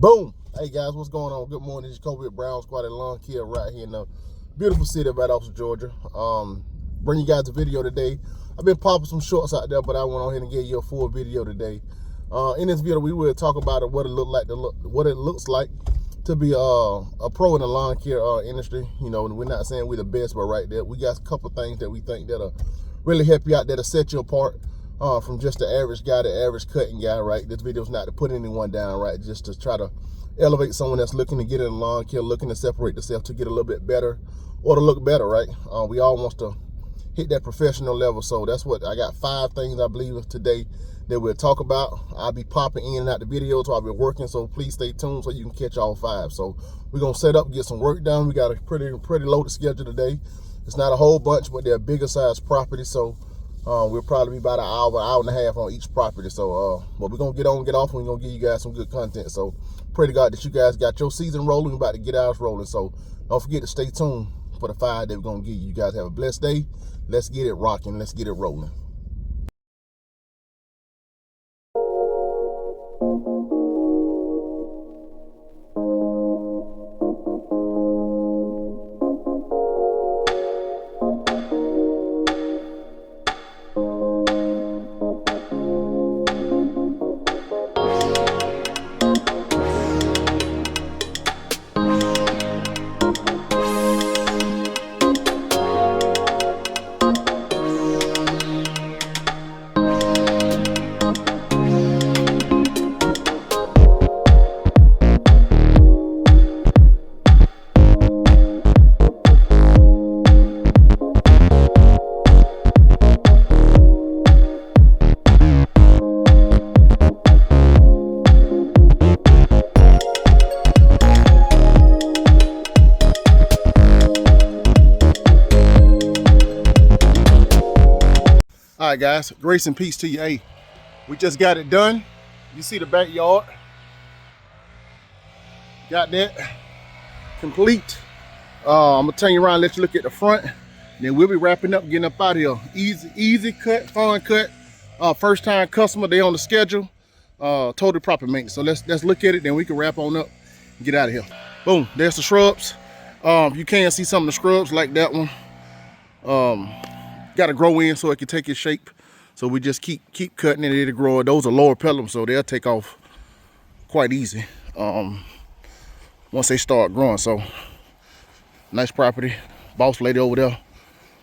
Boom. Hey guys, what's going on? Good morning. This is Kobe at Brown Squad at Lawn Care right here in the beautiful city of Valdosta, Georgia. Bring you guys a video today. I've been popping some shorts out there, but I went on here and give you a full video today. In this video, we will talk about what it looks like to be a pro in the lawn care industry. You know, we're not saying we're the best, but right there, we got a couple things that we think that'll really help you out, that'll set you apart from just the average guy, the average cutting guy, right? This video is not to put anyone down, right? Just to try to elevate someone that's looking to get in the lawn care, looking to separate themselves to get a little bit better or to look better, right? We all want to hit that professional level. So that's what I got. 5 things I believe today that we'll talk about. I'll be popping in and out the videos while I've been working, so please stay tuned so you can catch all 5. So we're gonna set up, get some work done. We got a pretty loaded schedule today. It's not a whole bunch, but they're bigger size property, so we'll probably be about an hour and a half on each property. So but we're gonna get on, get off, and we're gonna give you guys some good content. So pray to God that you guys got your season rolling. We're about to get ours rolling, so don't forget to stay tuned for the 5 that we're gonna give you. You guys have a blessed day. Let's get it rocking. Let's get it rolling. All right, guys, grace and peace to you. Hey, we just got it done. You see the backyard. Got that complete. I'm gonna turn you around, let you look at the front. Then we'll be wrapping up, getting up out of here. Easy cut, fun cut. First time customer, they on the schedule. Totally proper maintenance. So let's look at it, then we can wrap on up and get out of here. Boom, there's the shrubs. You can see some of the scrubs like that one. Got to grow in so it can take its shape. So we just keep cutting it, it'll grow. Those are lower pedals, so they'll take off quite easy once they start growing. So nice property. Boss lady over there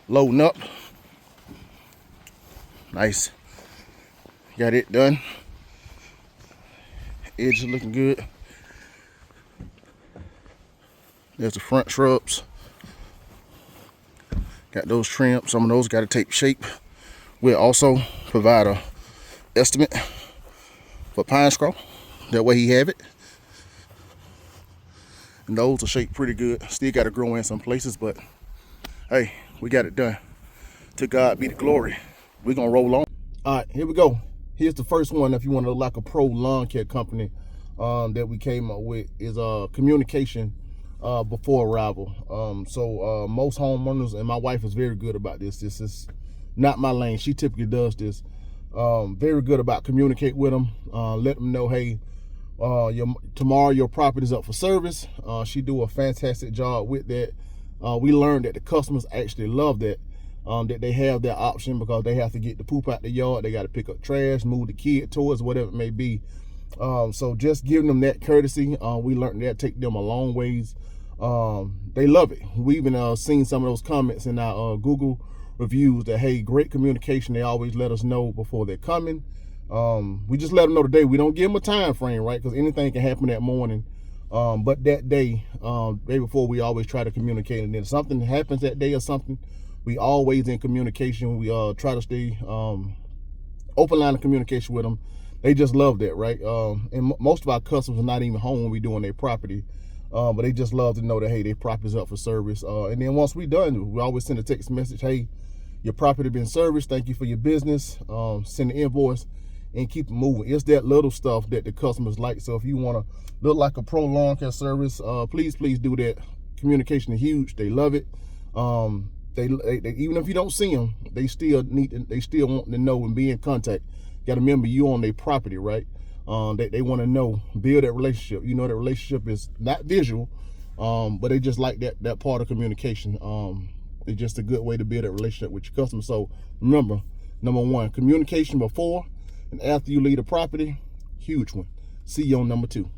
loading up. Nice. Got it done. Edge is looking good. There's the front shrubs. Got those trimmed. Some of those got to take shape. We'll also provide a estimate for pine straw. That way he have it. And those are shaped pretty good. Still got to grow in some places, but hey, we got it done. To God be the glory. We're gonna roll on. All right, here we go. Here's the first one. If you want to look like a pro lawn care company that we came up with is communication before arrival. Most homeowners, and my wife is very good about this. This is not my lane. She typically does this. Very good about communicate with them. Let them know, hey, tomorrow your property is up for service. She do a fantastic job with that. We learned that the customers actually love that. That they have that option because they have to get the poop out the yard. They got to pick up trash, move the kid towards whatever it may be. So just giving them that courtesy, we learned that take them a long ways. They love it. We even seen some of those comments in our Google reviews that, hey, great communication. They always let us know before they're coming. We just let them know today. We don't give them a time frame, right? Because anything can happen that morning. But that day before, we always try to communicate. And then if something happens that day or something, we always in communication. We try to stay open line of communication with them. They just love that, right? And most of our customers are not even home when we're doing their property. But they just love to know that, hey, their property's up for service. And then once we're done, we always send a text message, hey, your property been serviced. Thank you for your business. Send the invoice and keep it moving. It's that little stuff that the customers like. So if you want to look like a pro lawn care service, please do that. Communication is huge. They love it. They even if you don't see them, they still want to know and be in contact. Got to remember, you on their property, right? They want to know, build that relationship. You know, that relationship is not visual, but they just like that part of communication. It's just a good way to build that relationship with your customer. So remember, number one, communication before and after you leave the property, huge one. See you on number 2.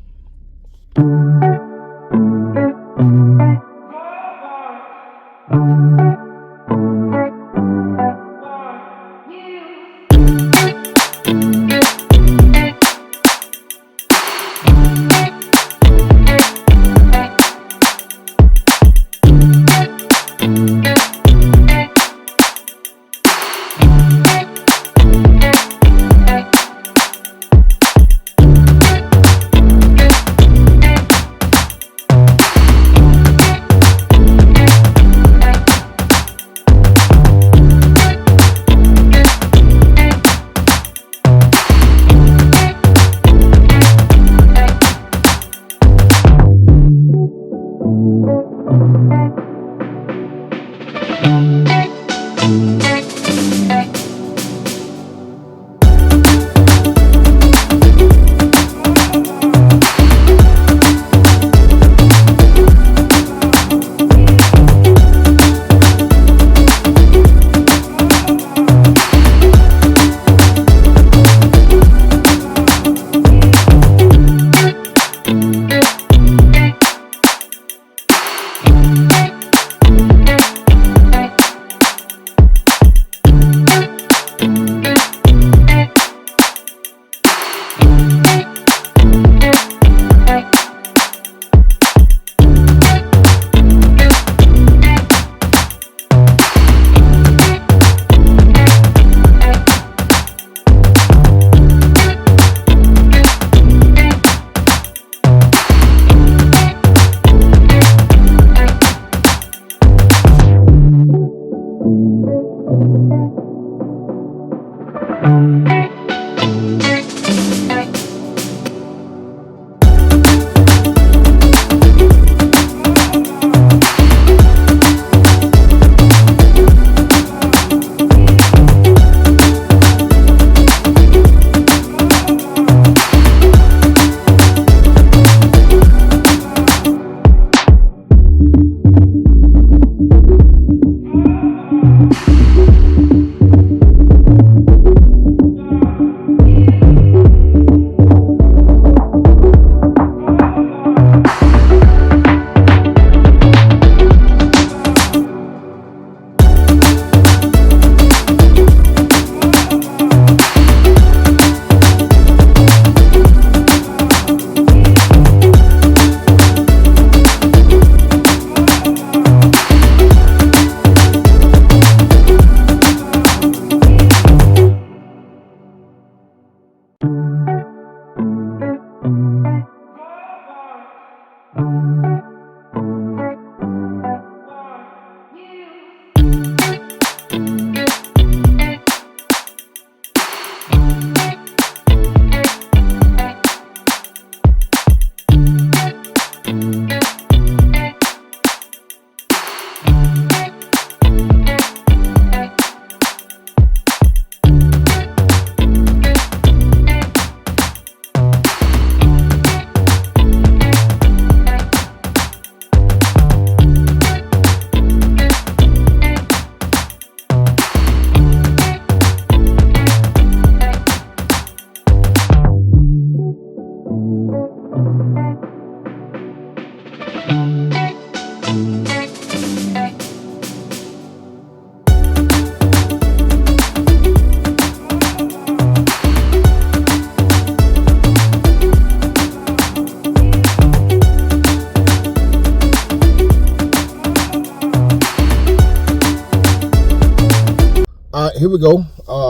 Here we go.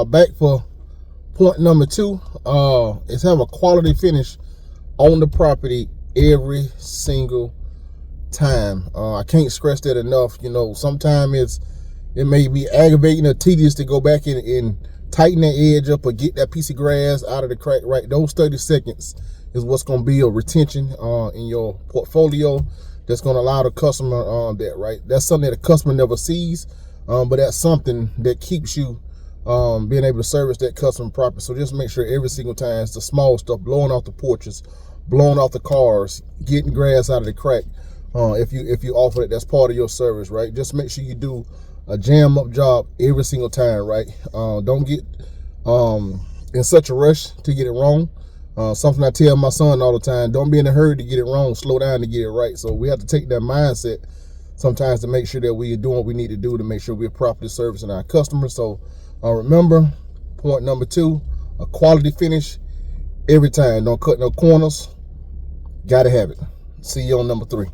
Back for point number 2. Is have a quality finish on the property every single time. I can't stress that enough. You know, sometimes it may be aggravating or tedious to go back and tighten that edge up or get that piece of grass out of the crack. Right, those 30 seconds is what's going to build retention in your portfolio. That's going to allow the customer that's something that the customer never sees, but that's something that keeps you being able to service that customer properly. So just make sure every single time it's the small stuff, blowing off the porches, blowing off the cars, getting grass out of the crack. If you offer it, that's part of your service, right? Just make sure you do a jam up job every single time, right? Don't get in such a rush to get it wrong. Something I tell my son all the time: don't be in a hurry to get it wrong, slow down to get it right. So we have to take that mindset sometimes to make sure that we are doing what we need to do to make sure we're properly servicing our customers. So remember, point number 2, a quality finish every time. Don't cut no corners. Gotta have it. See you on number 3.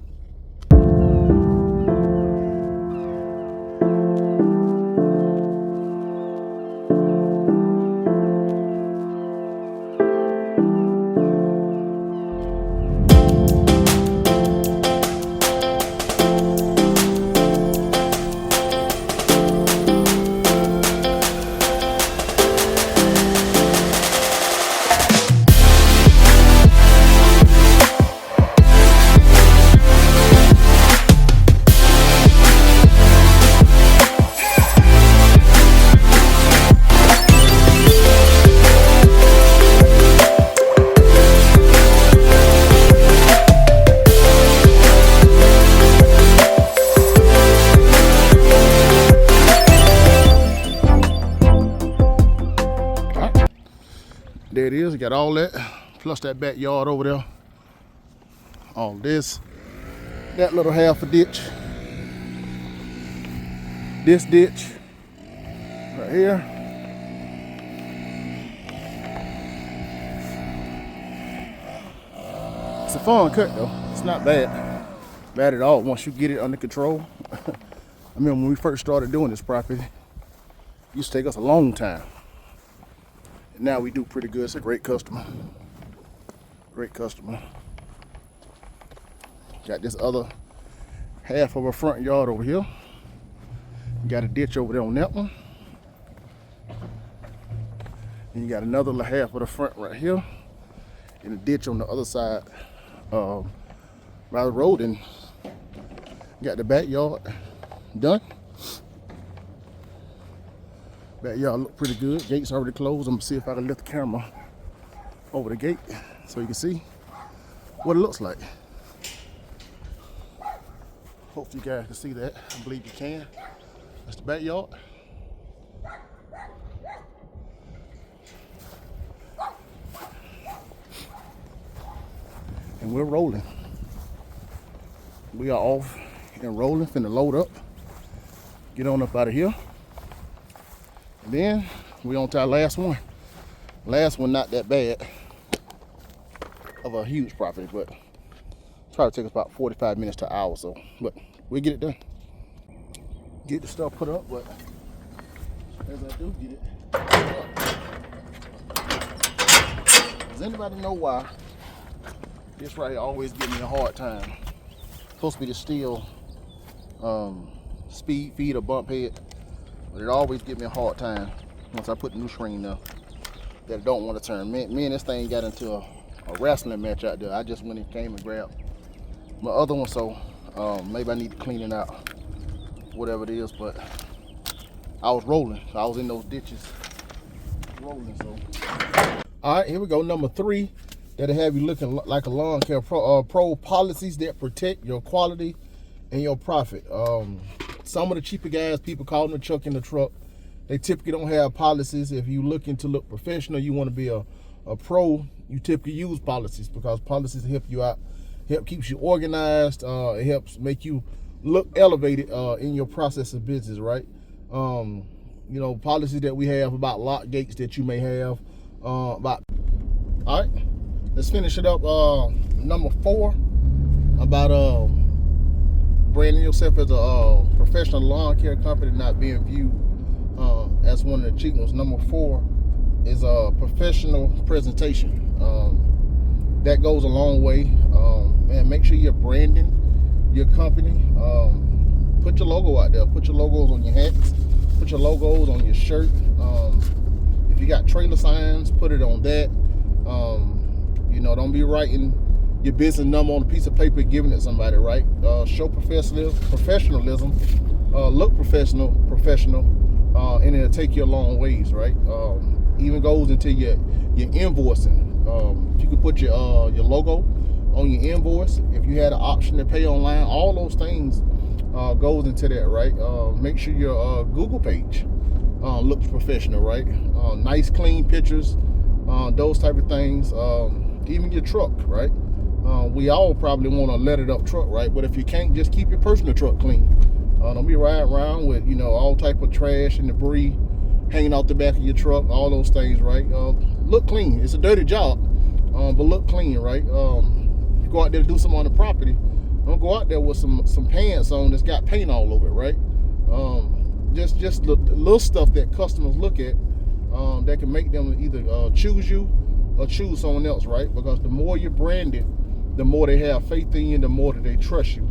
There it is. You got all that, plus that backyard over there. All this, that little half a ditch, this ditch right here. It's a fun cut though. It's not bad at all once you get it under control. I remember when we first started doing this property, it used to take us a long time. Now we do pretty good. It's a great customer. Great customer. Got this other half of a front yard over here. Got a ditch over there on that one. And you got another little half of the front right here. And a ditch on the other side by the road. And got the backyard done. Backyard look pretty good. Gate's already closed. I'm gonna see if I can lift the camera over the gate so you can see what it looks like. Hope you guys can see that. I believe you can. That's the backyard. And we're rolling. We are off and rolling, finna load up. Get on up out of here. And then we on to our last one. Last one not that bad of a huge property, but probably take us about 45 minutes to an hour or so. But we'll get it done. Get the stuff put up, but as I do get it up. Does anybody know why this right here always gives me a hard time? It's supposed to be the steel speed feed or bump head. But it always gives me a hard time once I put the new screen up that I don't want to turn. Me and this thing got into a wrestling match out there. I just went and came and grabbed my other one, so maybe I need to clean it out, whatever it is. But I was rolling. I was in those ditches rolling. So all right, here we go. Number 3, that'll have you looking like a lawn care pro policies that protect your quality and your profit. Some of the cheaper guys, people call them the chuck in the truck, they typically don't have policies. If you're looking to look professional, you want to be a pro, you typically use policies because policies help you out, keeps you organized, it helps make you look elevated in your process of business, right? You know, policies that we have about lock gates that you may have. All right, let's finish it up. Number 4, about branding yourself as a professional lawn care company, not being viewed as one of the cheap ones. Number 4 is a professional presentation. That goes a long way. And make sure you're branding your company. Put your logo out there. Put your logos on your hats. Put your logos on your shirt. If you got trailer signs, put it on that. You know, don't be writing your business number on a piece of paper and giving it to somebody, right? Show professionalism. Look professional. and it'll take you a long ways, right? Even goes into your invoicing. If you could put your logo on your invoice, if you had an option to pay online, all those things goes into that, right? Make sure your Google page looks professional, right? Nice clean pictures, those type of things. Even your truck, right? We all probably want a lettered up truck, right? But if you can't, just keep your personal truck clean. Don't be riding around with, you know, all type of trash and debris hanging out the back of your truck, all those things, right? Look clean. It's a dirty job, but look clean, right? You go out there to do something on the property, don't go out there with some pants on that's got paint all over it, right? Just little stuff that customers look at that can make them either choose you or choose someone else, right? Because the more you're branded, the more they have faith in you, the more that they trust you.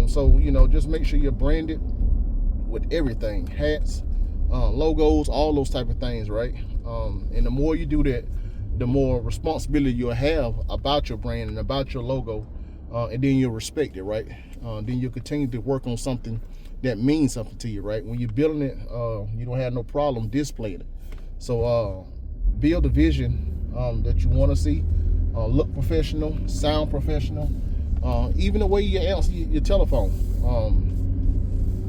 So, you know, just make sure you're branded with everything, hats, logos, all those type of things, right? And the more you do that, the more responsibility you'll have about your brand and about your logo, and then you'll respect it, right? Then you'll continue to work on something that means something to you, right? When you're building it, you don't have no problem displaying it. So build a vision that you want to see, look professional, sound professional, even the way you answer your telephone.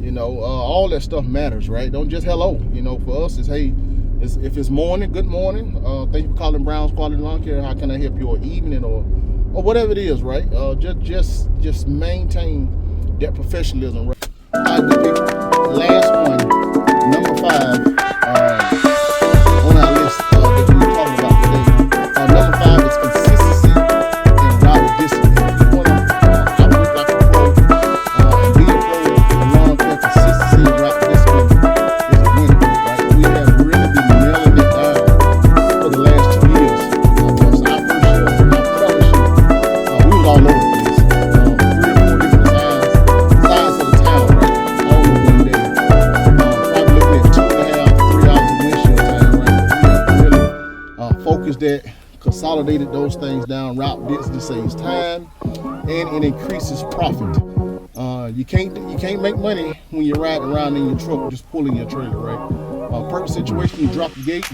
You know, all that stuff matters, right? Don't just hello. You know, for us, it's hey, if it's morning, good morning. Thank you for calling Brown's Quality Lawn Care. How can I help you? Or evening, or whatever it is, right? Just maintain that professionalism, right? All right, good people. Last one, number 5, on our list that we're talking about today. Number 5 is consistency and route discipline. You want to operate like a pro and be a pro along with consistency and route discipline is a winner, right? We have really been nailing it down for the last 2 years. Once our first year, I promise you, we was all over the place. 3 or 4 different sides of the town, right? All in one day. Probably looking at 2.5 to 3 hours of windshield time, right? We have really focused that, consolidated those things down. Route distance saves time and it increases profit. You can't make money when you're riding around in your truck just pulling your trailer, right? Perfect situation, you drop the gate,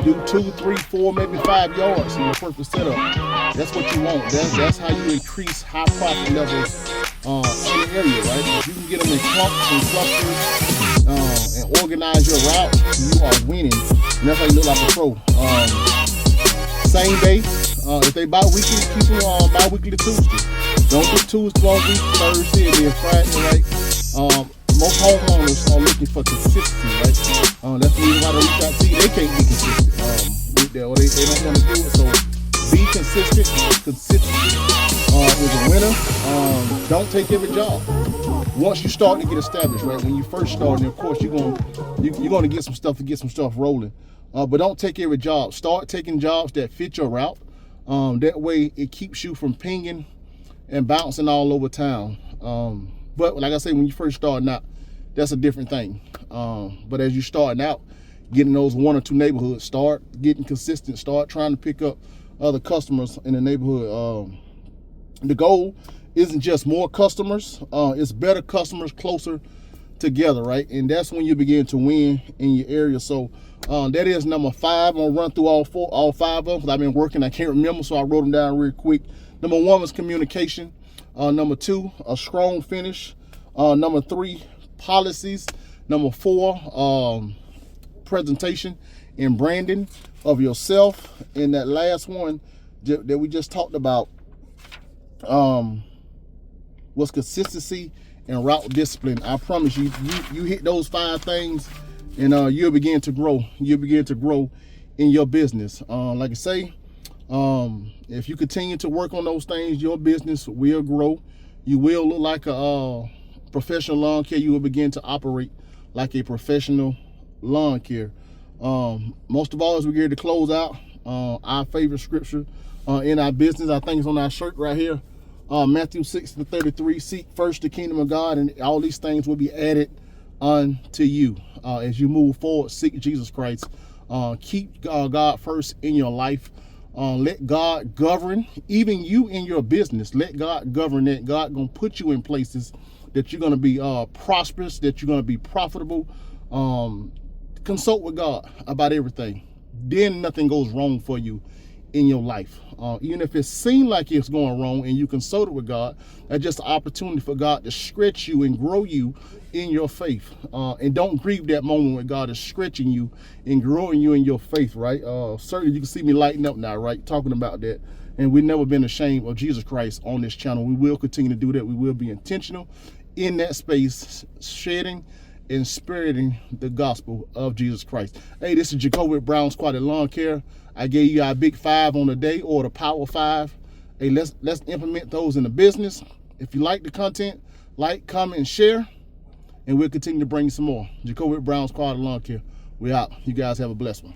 do 2, 3, 4, maybe 5 yards in your perfect setup. That's what you want. That's how you increase high profit levels in the area, right? If you can get them in clumps and clusters and organize your route, you are winning. And that's how you look like a pro. Same day, if they bi-weekly, keep them bi-weekly to Tuesday. Don't do Tuesday, 1 week, Thursday, and then Friday, right? Most homeowners are looking for consistency, right? That's the reason why they reach out to you. They can't be consistent, or they don't want to do it. So be consistent. Consistency is a winner. Don't take every job. Once you start to get established, right? When you first start, and of course you're gonna get some stuff rolling. But don't take every job. Start taking jobs that fit your route. That way it keeps you from pinging and bouncing all over town. But like I say, when you first starting out, that's a different thing. But as you starting out, getting those 1 or 2 neighborhoods, start getting consistent, start trying to pick up other customers in the neighborhood. The goal isn't just more customers, it's better customers closer together, right? And that's when you begin to win in your area. So that is number 5. I'm gonna run through all 5 of them because I've been working, I can't remember, so I wrote them down real quick. Number 1 was communication. Number 2, a strong finish. Number 3, policies. Number 4, presentation and branding of yourself. And that last one that we just talked about was consistency and route discipline. I promise you, you hit those 5 things and you'll begin to grow. You'll begin to grow in your business. Like I say, if you continue to work on those things, your business will grow. You will look like a professional lawn care. You will begin to operate like a professional lawn care. Most of all, as we get ready to close out, our favorite scripture in our business, I think it's on our shirt right here. Matthew 6:33, seek first the kingdom of God, and all these things will be added unto you. As you move forward, seek Jesus Christ. Keep God first in your life. Let God govern, even you in your business. Let God govern that. God gonna put you in places that you're gonna be prosperous, that you're gonna be profitable, Consult with God about everything. Then nothing goes wrong for you in your life. Even if it seems like it's going wrong and you consulted with God, that's just an opportunity for God to stretch you and grow you in your faith. And don't grieve that moment when God is stretching you and growing you in your faith, right? Certainly you can see me lighting up now, right? Talking about that. And we've never been ashamed of Jesus Christ on this channel. We will continue to do that. We will be intentional in that space, shedding and spiriting the gospel of Jesus Christ. Hey, this is Jacoby Brown's Quality Lawn Care. I gave you our big 5 on the day, or the power 5. Hey, let's implement those in the business. If you like the content, like, comment, and share, and we'll continue to bring you some more. Jacoby Brown's Quality Lawn Care. We out. You guys have a blessed one.